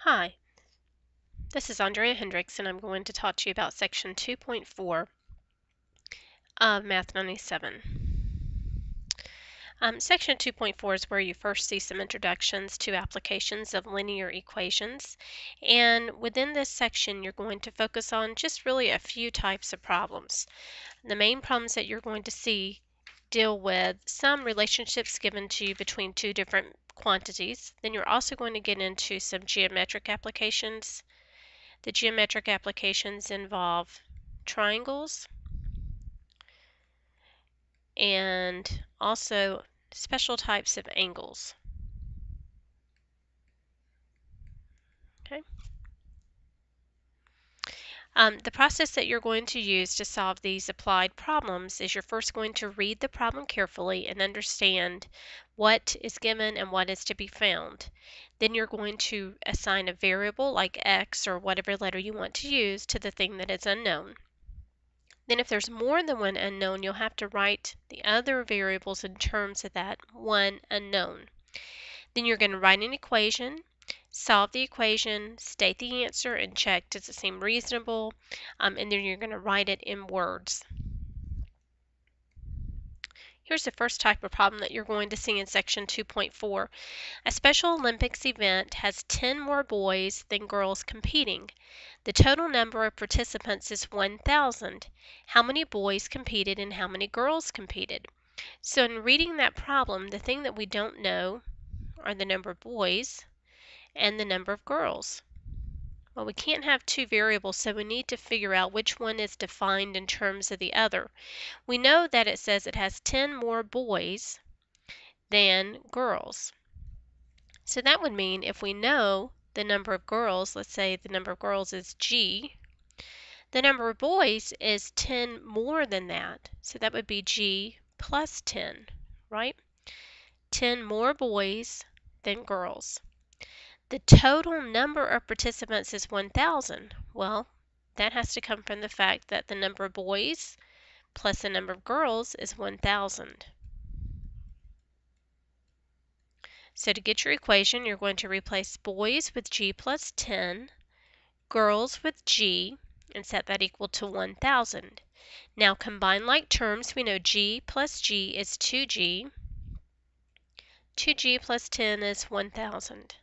Hi, this is Andrea Hendricks, and I'm going to talk to you about Section 2.4 of Math 97. Section 2.4 is where you first see some introductions to applications of linear equations, and within this section you're going to focus on just really a few types of problems. The main problems that you're going to see deal with some relationships given to you between two different quantities. Then you're also going to get into some geometric applications. The geometric applications involve triangles and also special types of angles. Okay. The process that you're going to use to solve these applied problems is you're first going to read the problem carefully and understand what is given and what is to be found. Then you're going to assign a variable like x or whatever letter you want to use to the thing that is unknown. Then if there's more than one unknown, you'll have to write the other variables in terms of that one unknown. Then you're going to write an equation, solve the equation, state the answer, and check does it seem reasonable, and then you're going to write it in words. Here's the first type of problem that you're going to see in Section 2.4. A Special Olympics event has 10 more boys than girls competing. The total number of participants is 1,000. How many boys competed and how many girls competed? So in reading that problem, the thing that we don't know are the number of boys and the number of girls. Well, we can't have two variables, so we need to figure out which one is defined in terms of the other. We know that it says it has 10 more boys than girls. So that would mean if we know the number of girls, let's say the number of girls is G, the number of boys is 10 more than that. So that would be G plus 10, right? 10 more boys than girls. The total number of participants is 1,000. Well, that has to come from the fact that the number of boys plus the number of girls is 1,000. So to get your equation, you're going to replace boys with G plus 10, girls with G, and set that equal to 1,000. Now combine like terms. We know G plus G is 2G. 2G plus 10 is 1,000.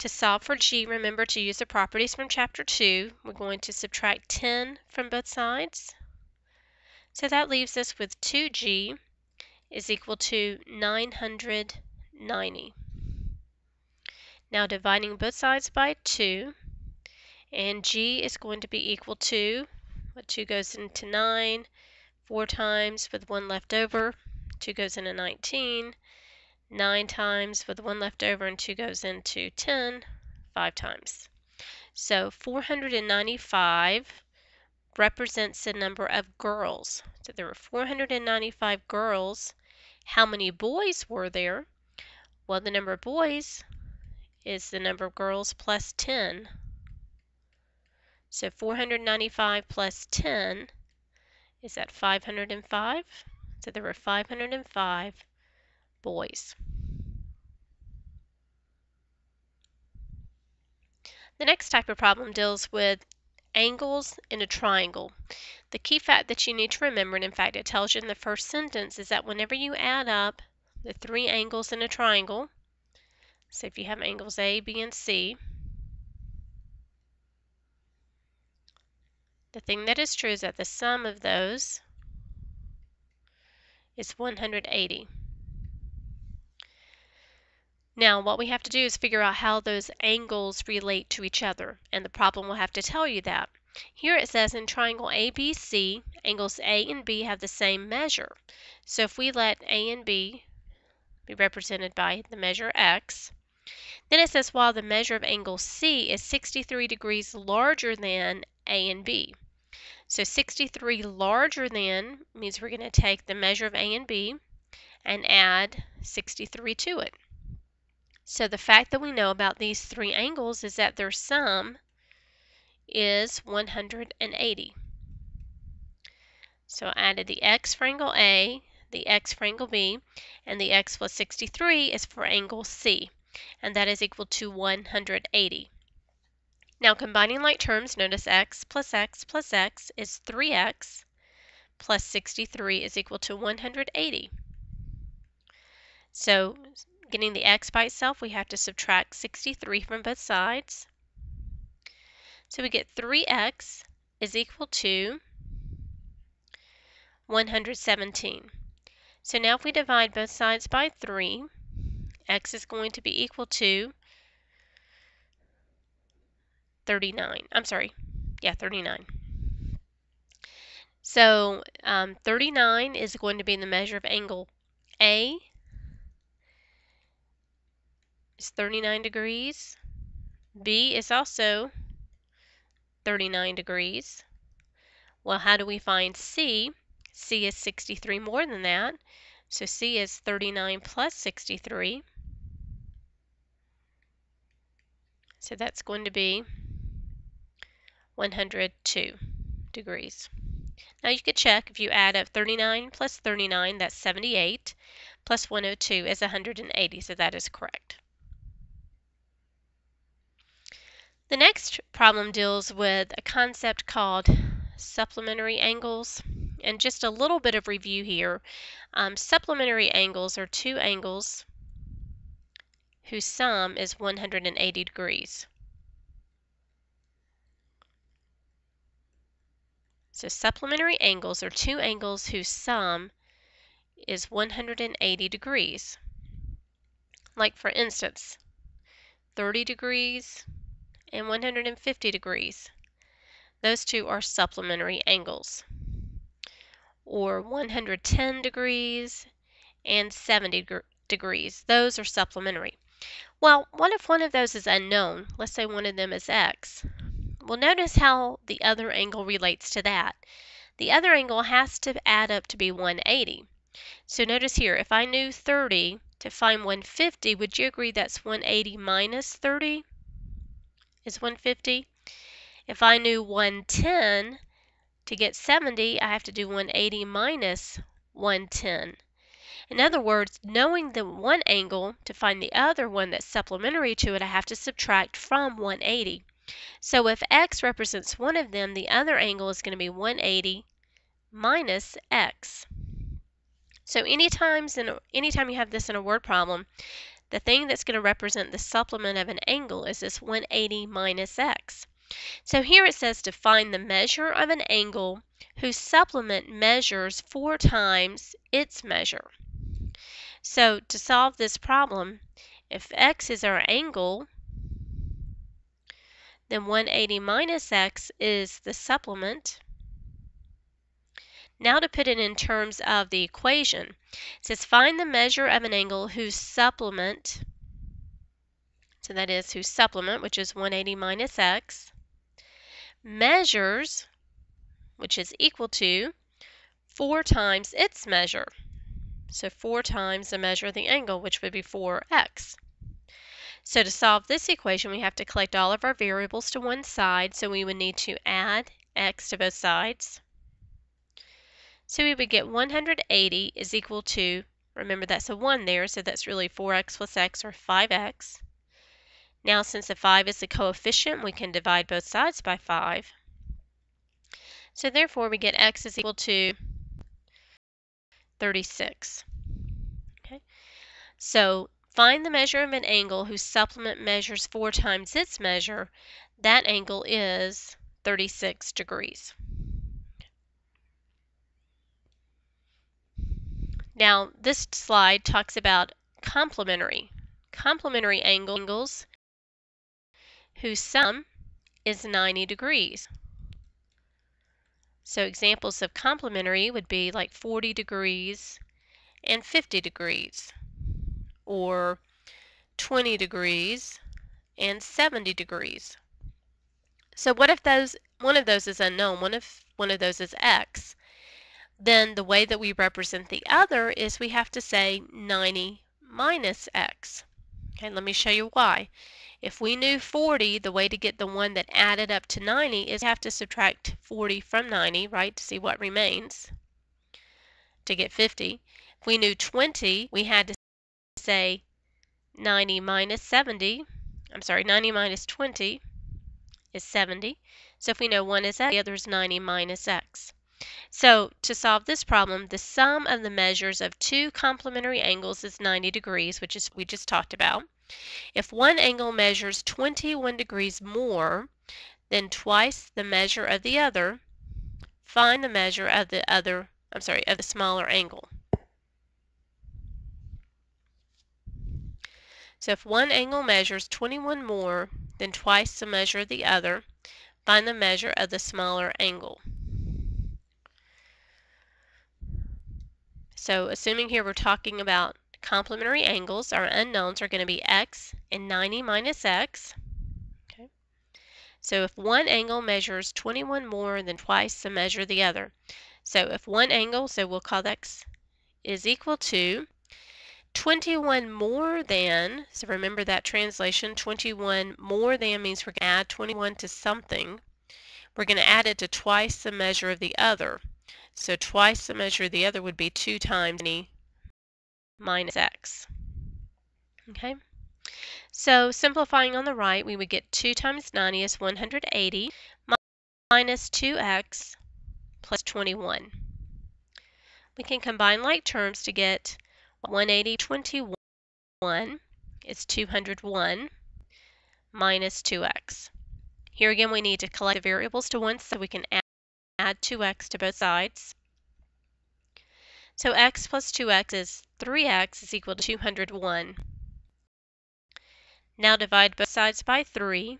To solve for G, remember to use the properties from Chapter 2. We're going to subtract 10 from both sides. So that leaves us with 2G is equal to 990. Now dividing both sides by 2, and G is going to be equal to, 2 goes into 9, 4 times with 1 left over, 2 goes into 19, 9 times with 1 left over, and 2 goes into 10, 5 times. So 495 represents the number of girls. So there were 495 girls. How many boys were there? Well, the number of boys is the number of girls plus 10. So 495 plus 10 is at 505. So there were 505 boys. The next type of problem deals with angles in a triangle. The key fact that you need to remember, and in fact it tells you in the first sentence, is that whenever you add up the three angles in a triangle, so if you have angles A, B, and C, the thing that is true is that the sum of those is 180. Now what we have to do is figure out how those angles relate to each other, and the problem will have to tell you that. Here it says in triangle ABC, angles A and B have the same measure. So if we let A and B be represented by the measure x, then it says while the measure of angle C is 63 degrees larger than A and B. So 63 larger than means we're going to take the measure of A and B and add 63 to it. So the fact that we know about these three angles is that their sum is 180. So I added the x for angle A, the x for angle B, and the x plus 63 is for angle C. and that is equal to 180. Now combining like terms, notice x plus x plus x is 3x plus 63 is equal to 180. So getting the x by itself, we have to subtract 63 from both sides. So we get 3x is equal to 117. So now if we divide both sides by 3, x is going to be equal to 39. 39. So 39 is going to be the measure of angle A is 39 degrees. B is also 39 degrees. Well, how do we find C? C is 63 more than that. So C is 39 plus 63. So that's going to be 102 degrees. Now you could check if you add up 39 plus 39, that's 78, plus 102 is 180, so that is correct. The next problem deals with a concept called supplementary angles. And just a little bit of review here. Supplementary angles are two angles whose sum is 180 degrees. So supplementary angles are two angles whose sum is 180 degrees. Like for instance, 30 degrees and 150 degrees. Those two are supplementary angles. Or 110 degrees and 70 degrees. Those are supplementary. Well, what if one of those is unknown? Let's say one of them is x. Well, notice how the other angle relates to that. The other angle has to add up to be 180. So notice here, if I knew 30 to find 150, would you agree that's 180 minus 30 is 150? If I knew 110 to get 70, I have to do 180 minus 110. In other words, knowing the one angle to find the other one that's supplementary to it, I have to subtract from 180. So if x represents one of them, the other angle is going to be 180 minus x. So anytime you have this in a word problem, the thing that's going to represent the supplement of an angle is this 180 minus x. So here it says to find the measure of an angle whose supplement measures 4 times its measure. So to solve this problem, if x is our angle, then 180 minus x is the supplement. Now to put it in terms of the equation, it says find the measure of an angle whose supplement, so that is whose supplement, which is 180 minus x, measures, which is equal to 4 times its measure. So 4 times the measure of the angle, which would be 4x. So to solve this equation, we have to collect all of our variables to one side, so we would need to add x to both sides. So we would get 180 is equal to, remember that's a 1 there, so that's really 4x plus x, or 5x. Now since the 5 is the coefficient, we can divide both sides by 5. So therefore we get x is equal to 36. Okay. So find the measure of an angle whose supplement measures 4 times its measure. That angle is 36 degrees. Now this slide talks about complementary angles whose sum is 90 degrees. So examples of complementary would be like 40 degrees and 50 degrees, or 20 degrees and 70 degrees. So what if one of those is unknown, one of those is x? Then the way that we represent the other is we have to say 90 minus x. Okay, let me show you why. If we knew 40, the way to get the one that added up to 90 is we have to subtract 40 from 90, right, to see what remains, to get 50. If we knew 20, we had to say 90 minus 70, 90 minus 20 is 70. So if we know one is x, the other is 90 minus x. So to solve this problem, the sum of the measures of two complementary angles is 90 degrees, which is we just talked about. If one angle measures 21 degrees more than twice the measure of the other, find the measure of the smaller angle. So if one angle measures 21 more than twice the measure of the other, find the measure of the smaller angle. So assuming here we're talking about complementary angles, our unknowns are going to be x and 90 minus x. Okay. So if one angle measures 21 more than twice the measure of the other. So if one angle, so we'll call that x, is equal to 21 more than, so remember that translation, 21 more than means we're going to add 21 to something. We're going to add it to twice the measure of the other. So twice the measure of the other would be 2 times 90 minus x. Okay, so simplifying on the right, we would get 2 times 90 is 180 minus 2x plus 21. We can combine like terms to get 180 21 is 201 minus 2x. Here again we need to collect the variables to one side so we can add 2x to both sides. So x plus 2x is 3x is equal to 201. Now divide both sides by 3.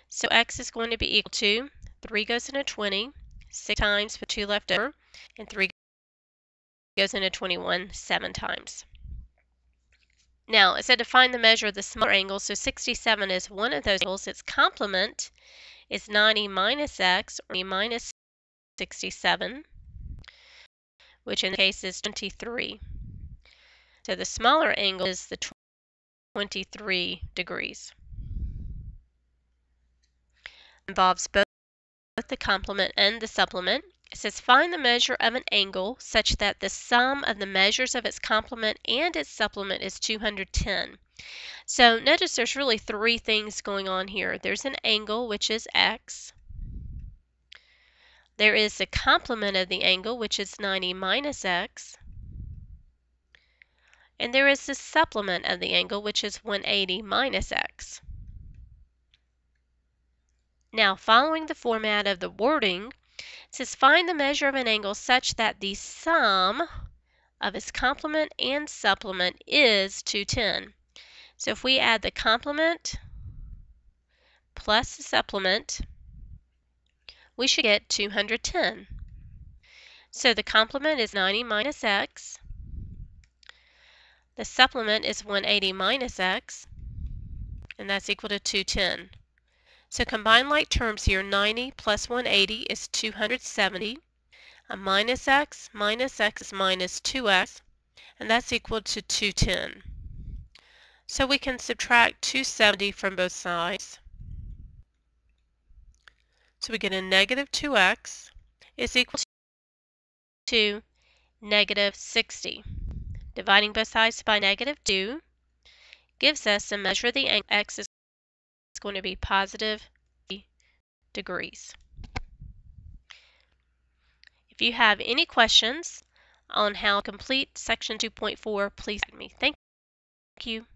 So x is going to be equal to 3 goes into 20, 6 times, put 2 left over, and 3 goes into 21 7 times. Now it said to find the measure of the smaller angle, so 67 is one of those angles. Its complement is 90 minus x, or minus 67, which in the case is 23. So the smaller angle is the 23 degrees. Involves both the complement and the supplement. It says find the measure of an angle such that the sum of the measures of its complement and its supplement is 210. So notice there's really 3 things going on here. There's an angle, which is x. There is the complement of the angle, which is 90 minus x. And there is the supplement of the angle, which is 180 minus x. Now, following the format of the wording, it says find the measure of an angle such that the sum of its complement and supplement is 210. So if we add the complement plus the supplement, we should get 210. So the complement is 90 minus x. The supplement is 180 minus x, and that's equal to 210. So combine like terms here, 90 plus 180 is 270. A minus x is minus 2x, and that's equal to 210. So we can subtract 270 from both sides. So we get a negative 2x is equal to negative 60. Dividing both sides by negative 2 gives us the measure of the angle. X is going to be positive degrees. If you have any questions on how to complete section 2.4, please ask me. Thank you.